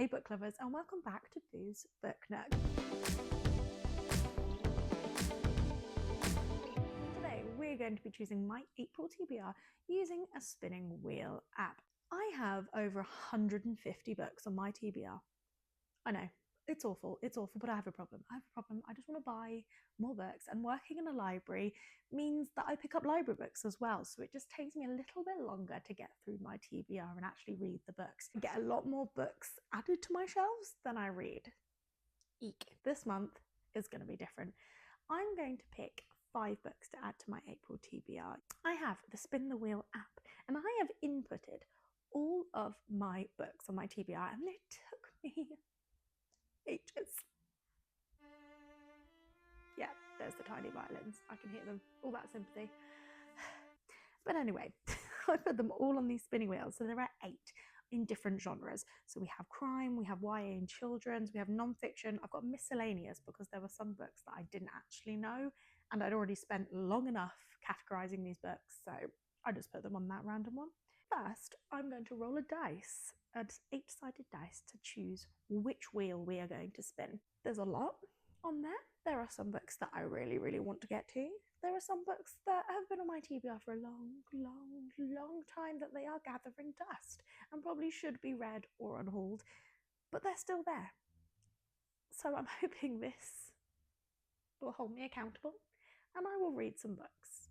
Hey book lovers, and welcome back to Boo's Book Nook. Today we're going to be choosing my April TBR using a spinning wheel app. I have over 150 books on my TBR. I know, it's awful, but I have a problem. I just want to buy more books, and working in a library means that I pick up library books as well, so it just takes me a little bit longer to get through my TBR and actually read the books. I get a lot more books added to my shelves than I read. Eek. This month is going to be different. I'm going to pick 5 books to add to my April TBR. I have the Spin the Wheel app, and I have inputted all of my books on my TBR, and it took me ages. Yeah, there's the tiny violins. I can hear them. All that sympathy. But anyway, I put them all on these spinning wheels. So there are 8 in different genres. So we have crime, we have YA and children's, we have non-fiction. I've got miscellaneous because there were some books that I didn't actually know, and I'd already spent long enough categorizing these books, so I just put them on that random one. First, I'm going to roll a dice, an 8-sided dice, to choose which wheel we are going to spin. There's a lot on there. There are some books that I really want to get to. There are some books that have been on my TBR for a long time that they are gathering dust and probably should be read or unhauled, but they're still there. So I'm hoping this will hold me accountable, and I will read some books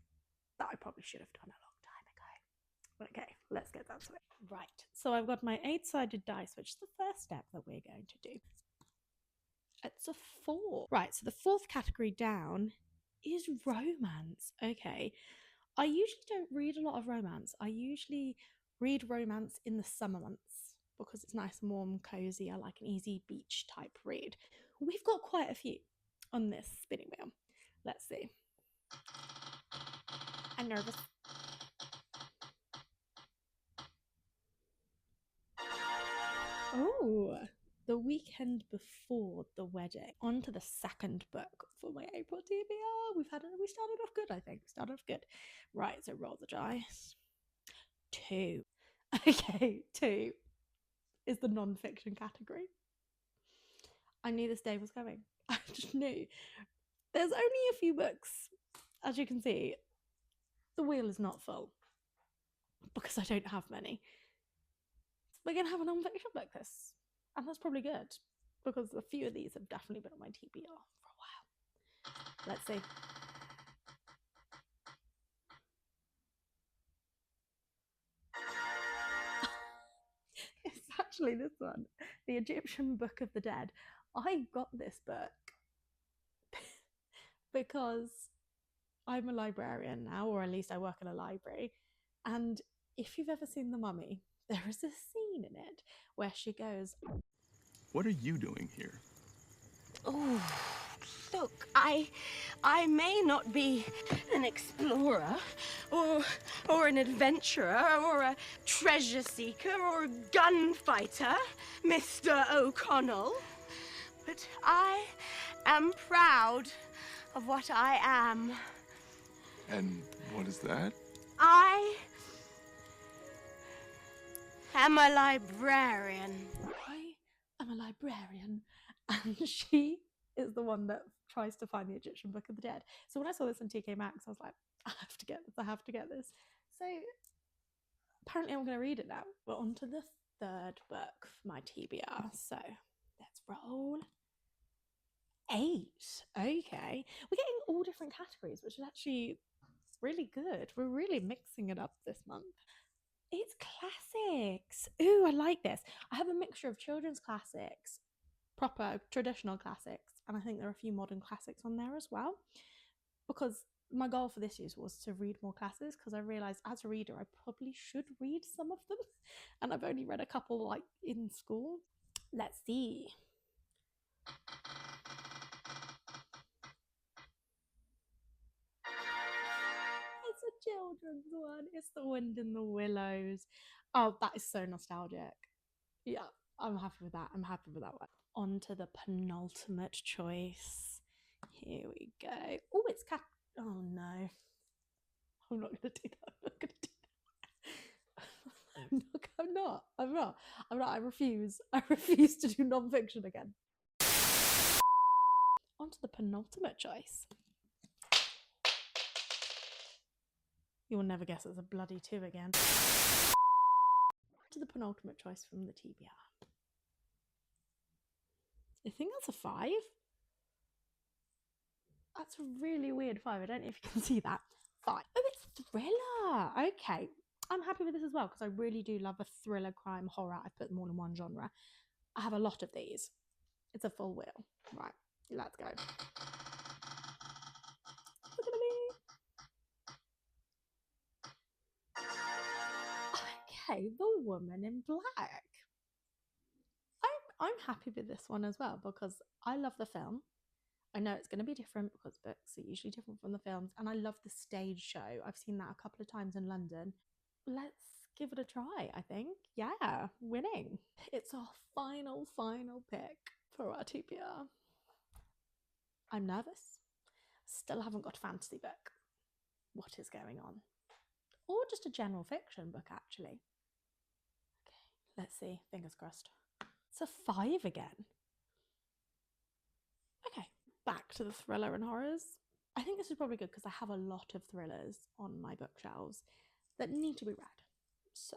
that I probably should have done a long time ago. Okay, let's get that to it. Right, so I've got my 8-sided dice, which is the first step that we're going to do. It's a 4. Right, so the 4th category down is romance. Okay, I usually don't read a lot of romance. I usually read romance in the summer months because it's nice and warm, cozy. I like an easy beach type read. We've got quite a few on this spinning wheel. Let's see. I'm nervous. Oh, The Weekend Before the Wedding. On to the 2nd book for my April TBR. We started off good, I think. Right, so roll the dice. 2. Okay, 2 is the non-fiction category. I knew this day was coming. I just knew. There's only a few books. As you can see, the wheel is not full because I don't have many. We're going to have a non-fiction book this, and that's probably good because a few of these have definitely been on my TBR for a while. Let's see. It's actually this one, The Egyptian Book of the Dead. I got this book because I'm a librarian now, or at least I work in a library, and if you've ever seen The Mummy, there is a scene in it where she goes, "What are you doing here?" Oh, look, I may not be an explorer, or an adventurer, or a treasure seeker, or a gunfighter, Mr. O'Connell, but I am proud of what I am. And what is that? I am a librarian. I am a librarian, and she is the one that tries to find the Egyptian Book of the Dead. So when I saw this on TK Maxx, I was like, I have to get this. So apparently I'm going to read it now. We're on to the 3rd book for my TBR. So let's roll 8. Okay, we're getting all different categories, which is actually really good. We're really mixing it up this month. It's classics. Ooh, I like this. I have a mixture of children's classics, proper traditional classics, and I think there are a few modern classics on there as well, because my goal for this year was to read more classics, because I realized as a reader I probably should read some of them, and I've only read a couple like in school. Let's see. It's a children's one. It's The Wind in the Willows. Oh, that is so nostalgic. Yeah, I'm happy with that. I'm happy with that one. On to the penultimate choice. Here we go. Oh, it's cat. Oh no. I'm not going to do that. I'm not going to do that. look, I'm not. I refuse to do non-fiction again. On to the penultimate choice. You will never guess it's a bloody 2 again. To the penultimate choice from the TBR. I think that's a 5. That's a really weird 5. I don't know if you can see that. 5. Oh, it's thriller. Okay. I'm happy with this as well because I really do love a thriller, crime, horror. I've put them all in one genre. I have a lot of these. It's a full wheel. Right, let's go. Look at me. Okay, The Woman in Black. I'm happy with this one as well because I love the film. I know it's going to be different because books are usually different from the films, and I love the stage show. I've seen that a couple of times in London. Let's give it a try, I think. Yeah, winning. It's our final pick for our TBR. I'm nervous. Still haven't got a fantasy book. What is going on? Or just a general fiction book, actually. Okay, let's see. Fingers crossed. It's a 5 again. Okay, back to the thriller and horrors. I think this is probably good because I have a lot of thrillers on my bookshelves that need to be read. So,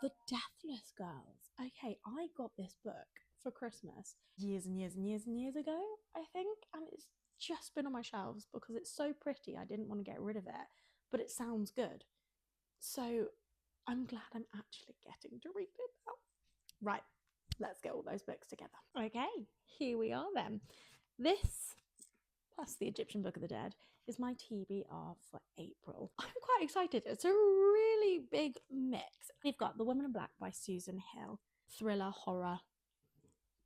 The Deathless Girls. Okay, I got this book for Christmas years ago, I think, and it's just been on my shelves because it's so pretty. I didn't want to get rid of it, but it sounds good. So I'm glad I'm actually getting to read it now. Right, let's get all those books together. Okay, here we are then. This, plus the Egyptian Book of the Dead, is my TBR for April. I'm quite excited. It's a really big mix. We've got The Woman in Black by Susan Hill. Thriller, horror,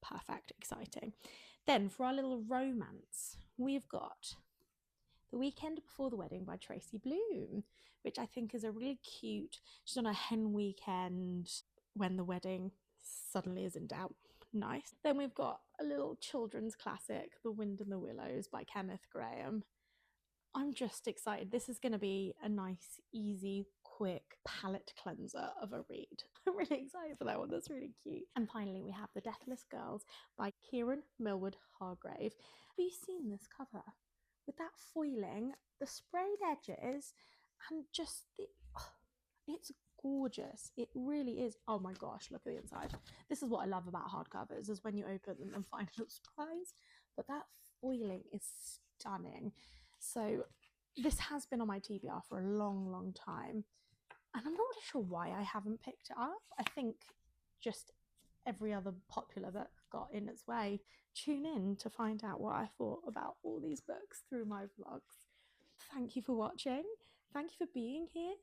perfect, exciting. Then for our little romance, we've got The Weekend Before the Wedding by Tracy Bloom, which I think is a really cute, she's on a hen weekend when the wedding suddenly is in doubt. Nice. Then we've got a little children's classic, The Wind in the Willows by Kenneth Grahame. I'm just excited. This is going to be a nice, easy, quick palate cleanser of a read. I'm really excited for that one. That's really cute. And finally, we have The Deathless Girls by Kieran Millward Hargrave. Have you seen this cover? With that foiling, the sprayed edges, and just the... Oh, it's gorgeous. It really is. Oh my gosh, look at the inside. This is what I love about hardcovers, is when you open them and find a little surprise. But that foiling is stunning. So this has been on my TBR for a long time, and I'm not really sure why I haven't picked it up. I think just every other popular book got in its way. Tune in to find out what I thought about all these books through my vlogs. Thank you for watching. Thank you for being here.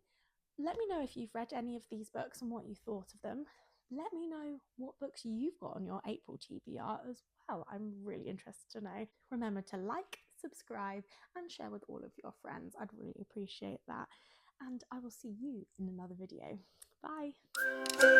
Let me know if you've read any of these books and what you thought of them. Let me know what books you've got on your April TBR as well. I'm really interested to know. Remember to like, subscribe, and share with all of your friends. I'd really appreciate that. And I will see you in another video. Bye.